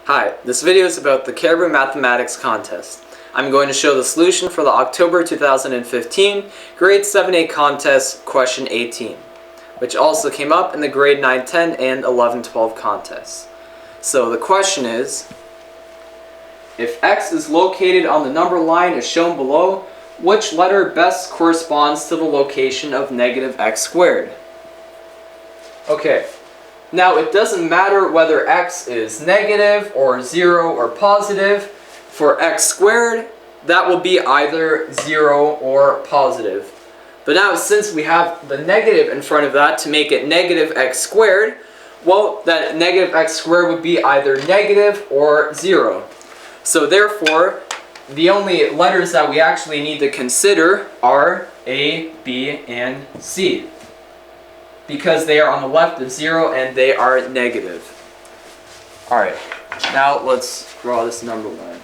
Hi, this video is about the Caribou Mathematics Contest. I'm going to show the solution for the October 2015 Grade 7A Contest Question 18, which also came up in the Grade 9-10 and 11-12 contests. So the question is, if x is located on the number line as shown below, which letter best corresponds to the location of negative x squared? Okay. Now, it doesn't matter whether x is negative or 0 or positive. For x squared, that will be either 0 or positive. But now, since we have the negative in front of that to make it negative x squared, well, that negative x squared would be either negative or 0. So therefore, the only letters that we actually need to consider are A, B, and C, because they are on the left of 0 and they are negative. Alright, now let's draw this number line.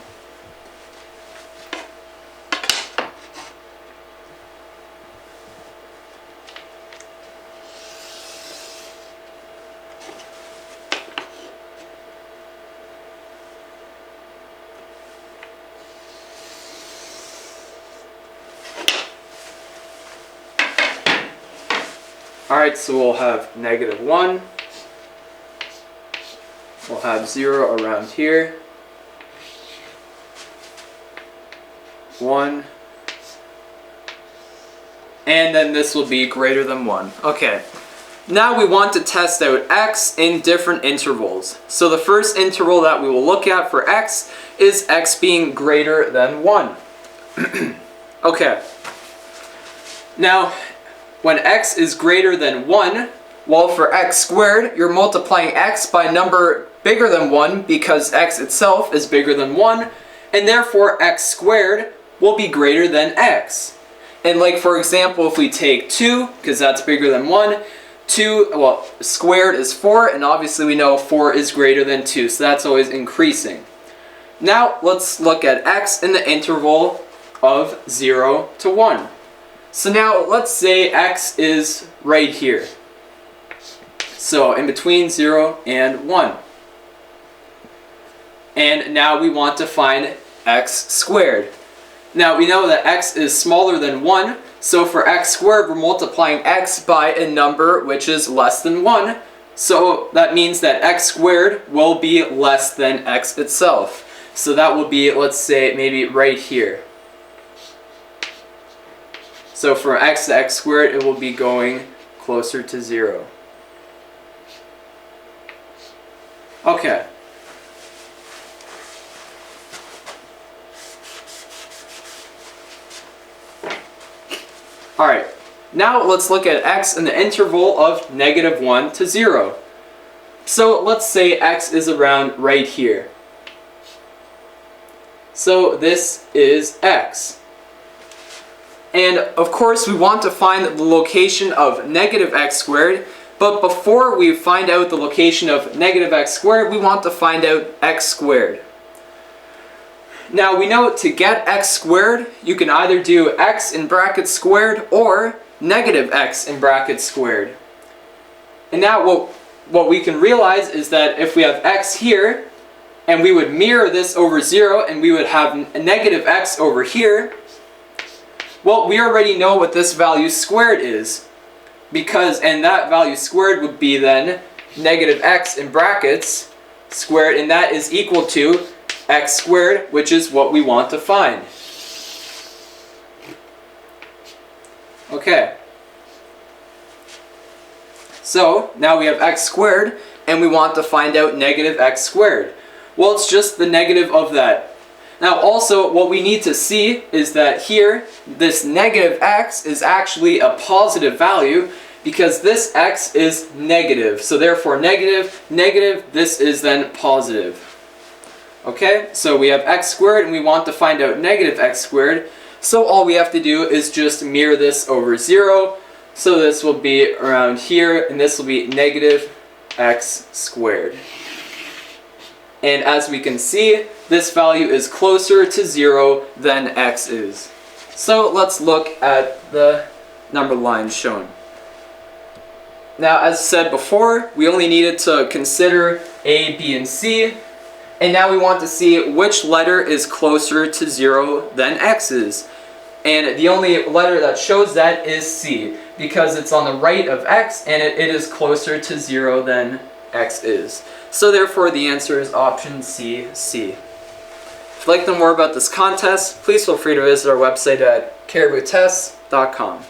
Alright, so we'll have negative 1, we'll have 0 around here, 1, and then this will be greater than 1. Okay, now we want to test out x in different intervals. So the first interval that we will look at for x is x being greater than 1. Okay, now when x is greater than 1, well, for x squared, you're multiplying x by a number bigger than 1 because x itself is bigger than 1, and therefore x squared will be greater than x. And like, for example, if we take 2, because that's bigger than 1, 2, well, squared is 4, and obviously we know 4 is greater than 2, so that's always increasing. Now, let's look at x in the interval of 0 to 1. So now, let's say x is right here. So, in between 0 and 1. And now we want to find x squared. Now, we know that x is smaller than 1, so for x squared, we're multiplying x by a number which is less than 1. So, that means that x squared will be less than x itself. So that will be, let's say, maybe right here. So from x to x squared, it will be going closer to 0. Okay. Alright, now let's look at x in the interval of negative 1 to 0. So let's say x is around right here. So this is x. And of course we want to find the location of negative x squared, but before we find out the location of negative x squared, we want to find out x squared. Now we know to get x squared, you can either do x in brackets squared or negative x in brackets squared. And now what we can realize is that if we have x here, and we would mirror this over 0, and we would have a negative x over here, well, we already know what this value squared is, and that value squared would be then negative x in brackets squared, and that is equal to x squared, which is what we want to find. Okay. So, now we have x squared, and we want to find out negative x squared. Well, it's just the negative of that. Now also, what we need to see is that here, this negative x is actually a positive value because this x is negative. So therefore negative, negative, this is then positive. Okay, so we have x squared and we want to find out negative x squared. So all we have to do is just mirror this over 0. So this will be around here and this will be negative x squared. And as we can see, this value is closer to 0 than x is. So let's look at the number line shown. Now, as said before, we only needed to consider A, B, and C. And now we want to see which letter is closer to 0 than x is. And the only letter that shows that is C, because it's on the right of x and it is closer to 0 than x is. So therefore the answer is option C, C. If you'd like to know more about this contest, please feel free to visit our website at caribouttests.com.